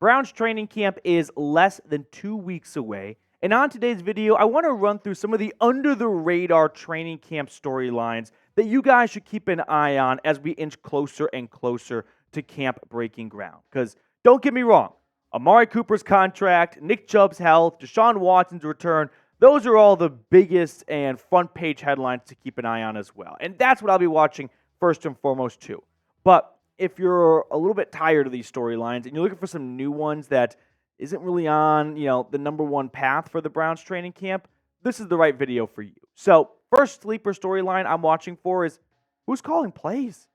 Browns training camp is less than 2 weeks away, and on today's video, I want to run through some of the under-the-radar training camp storylines that you guys should keep an eye on as we inch closer and closer to camp breaking ground. Because don't get me wrong, Amari Cooper's contract, Nick Chubb's health, Deshaun Watson's return, those are all the biggest and front-page headlines to keep an eye on as well. And that's what I'll be watching first and foremost too. But if you're a little bit tired of these storylines and you're looking for some new ones that isn't really on, the number one path for the Browns training camp, this is the right video for you. So, first sleeper storyline I'm watching for is who's calling plays?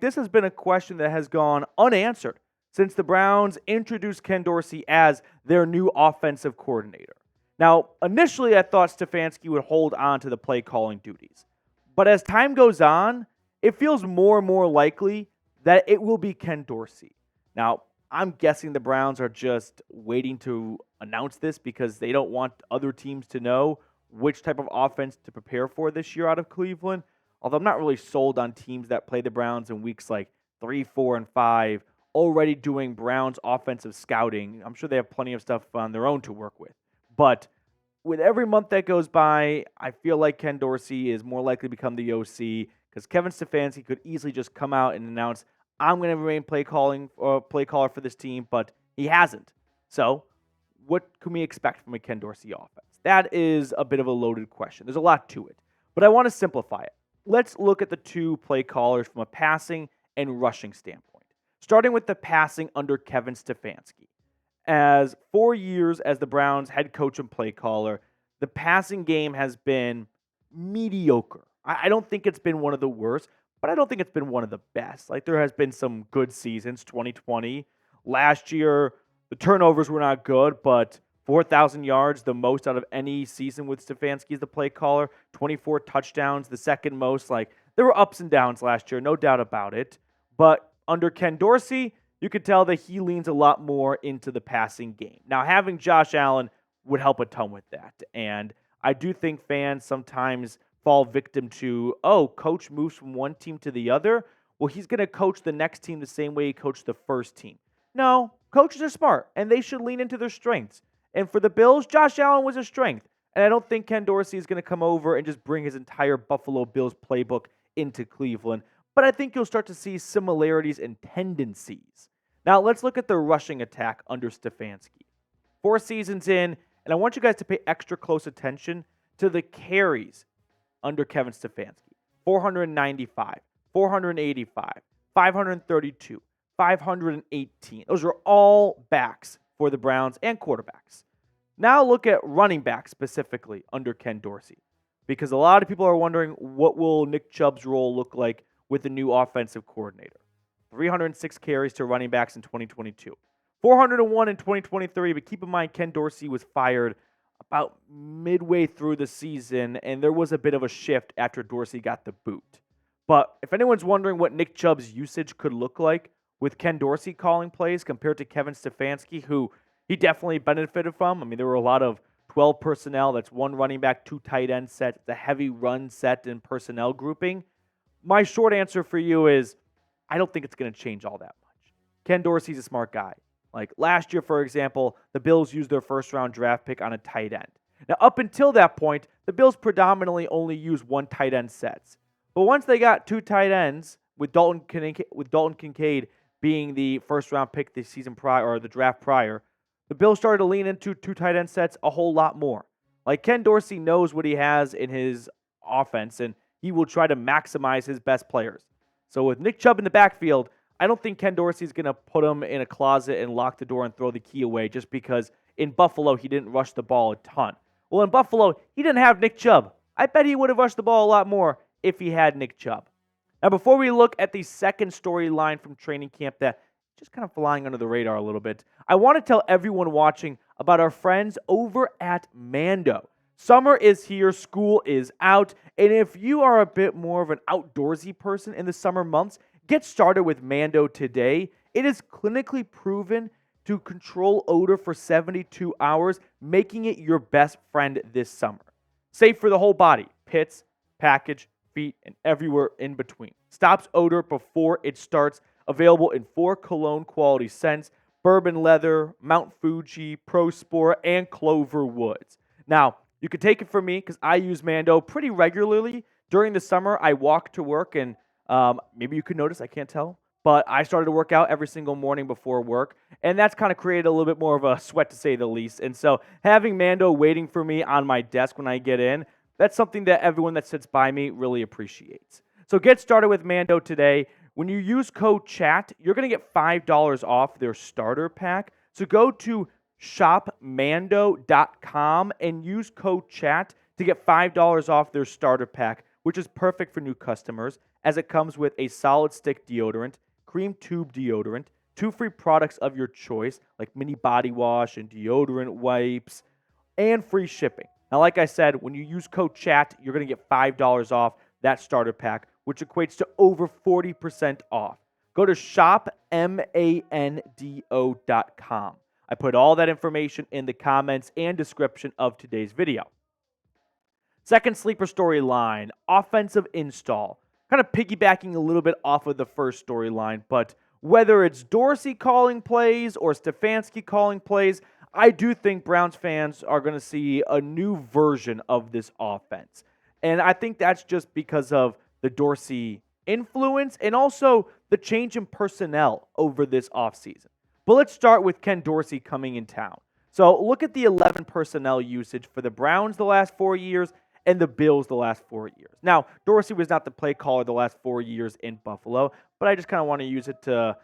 This has been a question that has gone unanswered since the Browns introduced Ken Dorsey as their new offensive coordinator. Now, initially I thought Stefanski would hold on to the play calling duties. But as time goes on, it feels more and more likely that it will be Ken Dorsey. Now, I'm guessing the Browns are just waiting to announce this because they don't want other teams to know which type of offense to prepare for this year out of Cleveland. Although I'm not really sold on teams that play the Browns in weeks like 3, 4, and 5 already doing Browns offensive scouting. I'm sure they have plenty of stuff on their own to work with. But with every month that goes by, I feel like Ken Dorsey is more likely to become the OC because Kevin Stefanski could easily just come out and announce, I'm going to remain play caller for this team, but he hasn't. So what can we expect from a Ken Dorsey offense? That is a bit of a loaded question. There's a lot to it, but I want to simplify it. Let's look at the two play callers from a passing and rushing standpoint. Starting with the passing under Kevin Stefanski. As 4 years as the Browns head coach and play caller, the passing game has been mediocre. I don't think it's been one of the worst, but I don't think it's been one of the best. There has been some good seasons, 2020. Last year, the turnovers were not good, but 4,000 yards, the most out of any season with Stefanski as the play caller. 24 touchdowns, the second most. There were ups and downs last year, no doubt about it. But under Ken Dorsey, you could tell that he leans a lot more into the passing game. Now, having Josh Allen would help a ton with that. And I do think fans sometimes fall victim to, coach moves from one team to the other. Well, he's going to coach the next team the same way he coached the first team. No, coaches are smart, and they should lean into their strengths. And for the Bills, Josh Allen was a strength. And I don't think Ken Dorsey is going to come over and just bring his entire Buffalo Bills playbook into Cleveland. But I think you'll start to see similarities and tendencies. Now, let's look at the rushing attack under Stefanski. 4 seasons in, and I want you guys to pay extra close attention to the carries under Kevin Stefanski. 495, 485, 532, 518. Those are all backs for the Browns and quarterbacks. Now look at running backs specifically under Ken Dorsey, because a lot of people are wondering what will Nick Chubb's role look like with the new offensive coordinator. 306 carries to running backs in 2022. 401 in 2023, but keep in mind Ken Dorsey was fired about midway through the season, and there was a bit of a shift after Dorsey got the boot. But if anyone's wondering what Nick Chubb's usage could look like with Ken Dorsey calling plays compared to Kevin Stefanski, who he definitely benefited from. There were a lot of 12 personnel. That's 1 running back, 2 tight end set. It's a heavy run set and personnel grouping. My short answer for you is I don't think it's going to change all that much. Ken Dorsey's a smart guy. Last year, for example, the Bills used their first-round draft pick on a tight end. Now, up until that point, the Bills predominantly only used 1 tight end sets. But once they got 2 tight ends, with Dalton Kincaid being the first-round pick this season prior, or the draft prior, the Bills started to lean into 2 tight end sets a whole lot more. Ken Dorsey knows what he has in his offense, and he will try to maximize his best players. So with Nick Chubb in the backfield, I don't think Ken Dorsey's going to put him in a closet and lock the door and throw the key away just because in Buffalo he didn't rush the ball a ton. Well, in Buffalo, he didn't have Nick Chubb. I bet he would have rushed the ball a lot more if he had Nick Chubb. Now, before we look at the second storyline from training camp that just kind of flying under the radar a little bit, I want to tell everyone watching about our friends over at Mando. Summer is here, school is out, and if you are a bit more of an outdoorsy person in the summer months, get started with Mando today. It is clinically proven to control odor for 72 hours, making it your best friend this summer. Safe for the whole body, pits, package, feet, and everywhere in between. Stops odor before it starts. Available in 4 cologne quality scents. Bourbon Leather, Mount Fuji, Pro Sport, and Clover Woods. Now, you can take it from me because I use Mando pretty regularly. During the summer, I walk to work, and maybe you could notice, I can't tell, but I started to work out every single morning before work, and that's kind of created a little bit more of a sweat, to say the least. And so having Mando waiting for me on my desk when I get in, that's something that everyone that sits by me really appreciates. So get started with Mando today. When you use code CHAT, you're going to get $5 off their starter pack. So go to shopmando.com and use code CHAT to get $5 off their starter pack, which is perfect for new customers, as it comes with a solid stick deodorant, cream tube deodorant, 2 free products of your choice, like mini body wash and deodorant wipes, and free shipping. Now, like I said, when you use code CHAT, you're going to get $5 off that starter pack, which equates to over 40% off. Go to shopmando.com. I put all that information in the comments and description of today's video. Second sleeper storyline, offensive install. Kind of piggybacking a little bit off of the first storyline, but whether it's Dorsey calling plays or Stefanski calling plays, I do think Browns fans are going to see a new version of this offense. And I think that's just because of the Dorsey influence and also the change in personnel over this offseason. But let's start with Ken Dorsey coming in town. So look at the 11 personnel usage for the Browns the last 4 years and the Bills the last 4 years. Now, Dorsey was not the play caller the last 4 years in Buffalo, but I just kind of want to use it to,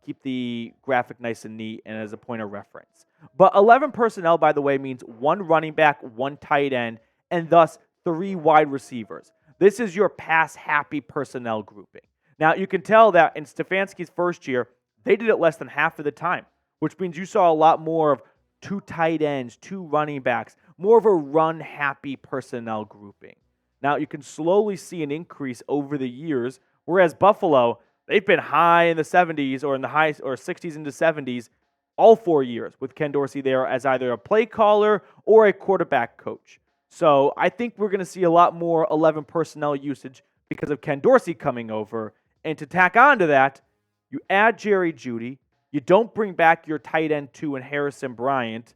keep the graphic nice and neat and as a point of reference. But 11 personnel, by the way, means 1 running back, 1 tight end, and thus 3 wide receivers. This is your pass-happy personnel grouping. Now, you can tell that in Stefanski's first year, they did it less than half of the time, which means you saw a lot more of 2 tight ends, 2 running backs, more of a run-happy personnel grouping. Now, you can slowly see an increase over the years, whereas Buffalo, they've been high in the 70s or in the high or 60s into 70s all 4 years with Ken Dorsey there as either a play caller or a quarterback coach. So I think we're going to see a lot more 11 personnel usage because of Ken Dorsey coming over. And to tack on to that, you add Jerry Jeudy. You don't bring back your tight end 2 and Harrison Bryant.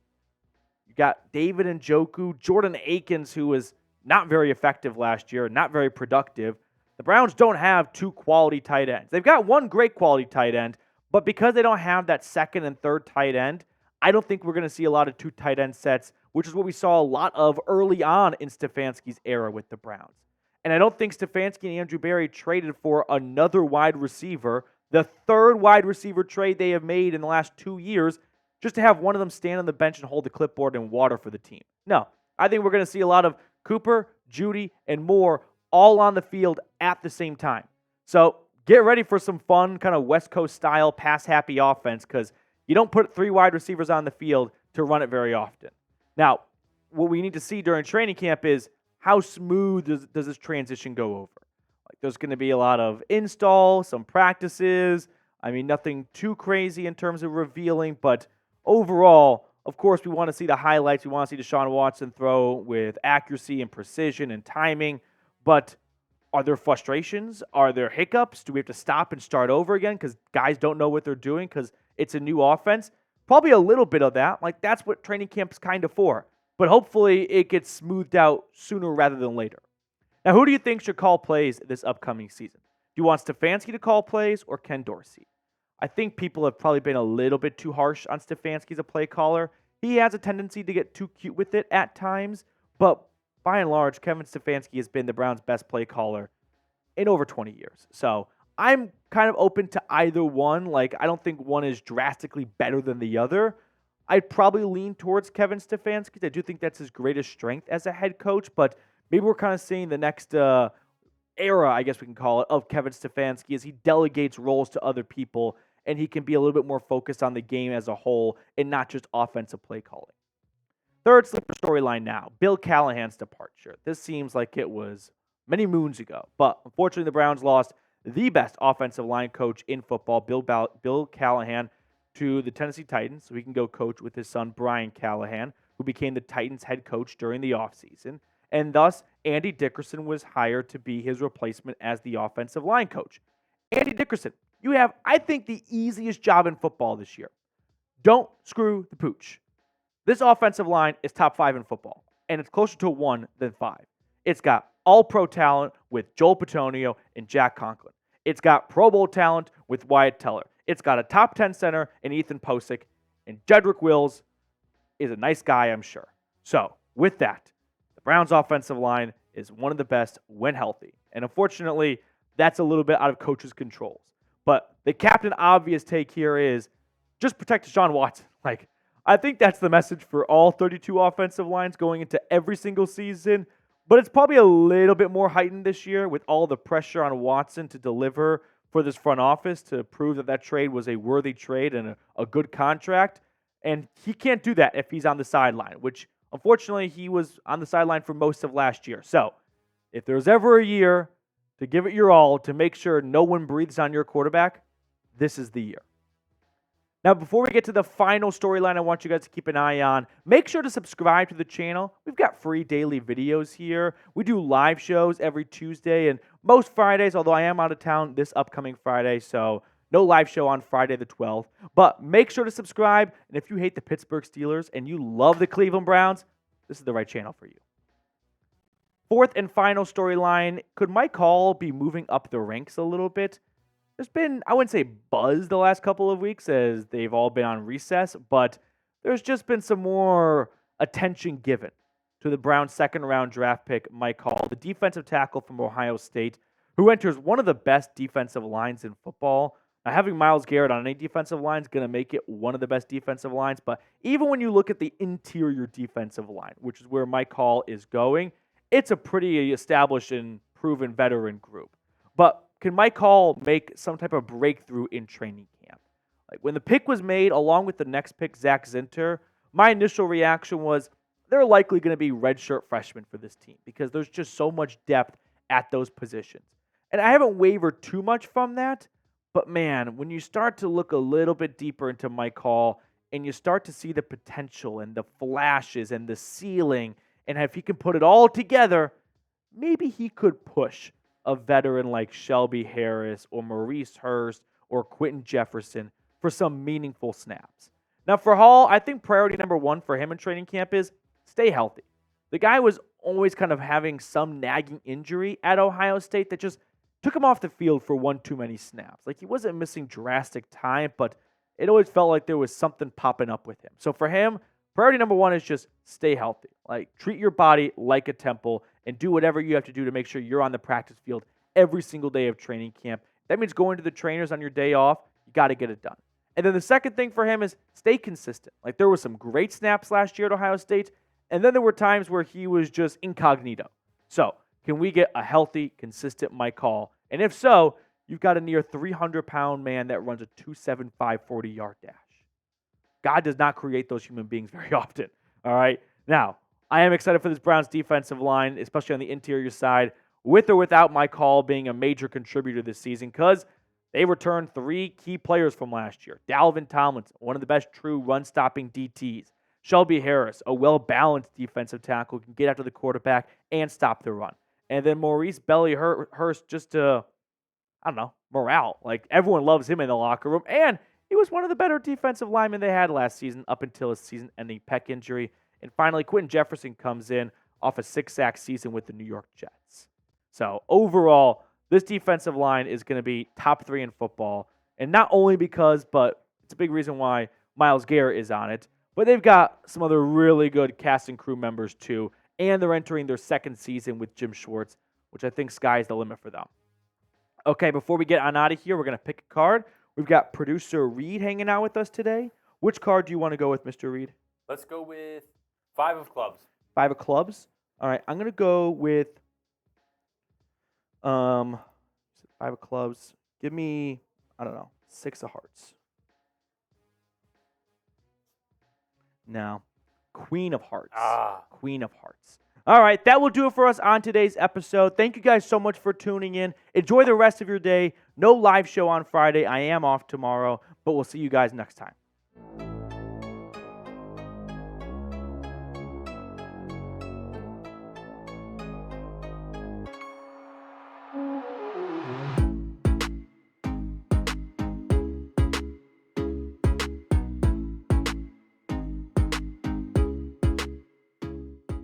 You got David Njoku, Jordan Akins, who was not very effective last year, not very productive. The Browns don't have 2 quality tight ends. They've got 1 great quality tight end, but because they don't have that second and third tight end, I don't think we're going to see a lot of 2 tight end sets, which is what we saw a lot of early on in Stefanski's era with the Browns. And I don't think Stefanski and Andrew Berry traded for another wide receiver, the 3rd wide receiver trade they have made in the last 2 years, just to have one of them stand on the bench and hold the clipboard and water for the team. No, I think we're going to see a lot of Cooper, Jeudy, and Moore all on the field at the same time. So get ready for some fun kind of West Coast style pass-happy offense because you don't put 3 wide receivers on the field to run it very often. Now, what we need to see during training camp is how smooth does this transition go over. Like, there's going to be a lot of install, some practices. I mean, nothing too crazy in terms of revealing, but overall, of course, we want to see the highlights. We want to see Deshaun Watson throw with accuracy and precision and timing. But are there frustrations? Are there hiccups? Do we have to stop and start over again because guys don't know what they're doing because it's a new offense? Probably a little bit of that. Like, that's what training camp's kind of for. But hopefully it gets smoothed out sooner rather than later. Now, who do you think should call plays this upcoming season? Do you want Stefanski to call plays or Ken Dorsey? I think people have probably been a little bit too harsh on Stefanski as a play caller. He has a tendency to get too cute with it at times, but by and large, Kevin Stefanski has been the Browns' best play caller in over 20 years. So I'm kind of open to either one. Like, I don't think one is drastically better than the other. I'd probably lean towards Kevin Stefanski because I do think that's his greatest strength as a head coach, but maybe we're kind of seeing the next era, I guess we can call it, of Kevin Stefanski as he delegates roles to other people and he can be a little bit more focused on the game as a whole and not just offensive play calling. Third sleeper storyline now, Bill Callahan's departure. This seems like it was many moons ago, but unfortunately the Browns lost the best offensive line coach in football, Bill Callahan, to the Tennessee Titans, so he can go coach with his son, Brian Callahan, who became the Titans head coach during the offseason. And thus, Andy Dickerson was hired to be his replacement as the offensive line coach. Andy Dickerson, you have, I think, the easiest job in football this year. don't screw the pooch. This offensive line is top 5 in football, and it's closer to 1 than 5. It's got all-pro talent with Joel Petonio and Jack Conklin. It's got Pro Bowl talent with Wyatt Teller. It's got a top 10 center in Ethan Posick, and Jedrick Wills is a nice guy, I'm sure. So, with that, the Browns' offensive line is one of the best when healthy. And unfortunately, that's a little bit out of coaches' controls. But the captain obvious take here is just protect Deshaun Watson. I think that's the message for all 32 offensive lines going into every single season. But it's probably a little bit more heightened this year with all the pressure on Watson to deliver for this front office to prove that trade was a worthy trade and a good contract. And he can't do that if he's on the sideline, which unfortunately he was on the sideline for most of last year. So if there's ever a year to give it your all to make sure no one breathes on your quarterback, this is the year. Now, before we get to the final storyline I want you guys to keep an eye on, make sure to subscribe to the channel. We've got free daily videos here. We do live shows every Tuesday and most Fridays, although I am out of town this upcoming Friday, so no live show on Friday the 12th. But make sure to subscribe, and if you hate the Pittsburgh Steelers and you love the Cleveland Browns, this is the right channel for you. Fourth and final storyline, could Mike Hall be moving up the ranks a little bit? There's been, I wouldn't say buzz the last couple of weeks as they've all been on recess, but there's just been some more attention given to the Browns' second-round draft pick, Mike Hall, the defensive tackle from Ohio State, who enters one of the best defensive lines in football. Now, having Myles Garrett on any defensive line is going to make it one of the best defensive lines, but even when you look at the interior defensive line, which is where Mike Hall is going, it's a pretty established and proven veteran group. But can Mike Hall make some type of breakthrough in training camp? When the pick was made, along with the next pick, Zach Zinter, my initial reaction was they're likely going to be redshirt freshmen for this team because there's just so much depth at those positions. And I haven't wavered too much from that, but man, when you start to look a little bit deeper into Mike Hall and you start to see the potential and the flashes and the ceiling, and if he can put it all together, maybe he could push a veteran like Shelby Harris or Maurice Hurst or Quentin Jefferson for some meaningful snaps. Now for Hall, I think priority number 1 for him in training camp is stay healthy. The guy was always kind of having some nagging injury at Ohio State that just took him off the field for one too many snaps. He wasn't missing drastic time, but it always felt like there was something popping up with him. So for him, priority number 1 is just stay healthy. Treat your body like a temple and do whatever you have to do to make sure you're on the practice field every single day of training camp. That means going to the trainers on your day off. You got to get it done. And then the second thing for him is stay consistent. There were some great snaps last year at Ohio State, and then there were times where he was just incognito. So can we get a healthy, consistent Mike Hall? And if so, you've got a near 300-pound man that runs a 2.75 40-yard dash. God does not create those human beings very often, all right? Now, I am excited for this Browns defensive line, especially on the interior side, with or without Mike Hall being a major contributor this season, because they returned 3 key players from last year. Dalvin Tomlinson, one of the best true run-stopping DTs. Shelby Harris, a well-balanced defensive tackle who can get after the quarterback and stop the run. And then Maurice Hurst just to, morale. Everyone loves him in the locker room. And he was one of the better defensive linemen they had last season up until his season-ending pec injury. And finally, Quentin Jefferson comes in off a 6-sack season with the New York Jets. So overall, this defensive line is going to be top 3 in football. And not only because, but it's a big reason why Myles Garrett is on it. But they've got some other really good cast and crew members too. And they're entering their second season with Jim Schwartz, which I think sky's the limit for them. Okay, before we get on out of here, we're going to pick a card. We've got producer Reed hanging out with us today. Which card do you want to go with, Mr. Reed? Let's go with 5 of clubs. 5 of clubs? All right, I'm going to go with 5 of clubs. Give me, 6 of hearts. No. Queen of hearts. Queen of hearts. All right, that will do it for us on today's episode. Thank you guys so much for tuning in. Enjoy the rest of your day. No live show on Friday. I am off tomorrow, but we'll see you guys next time.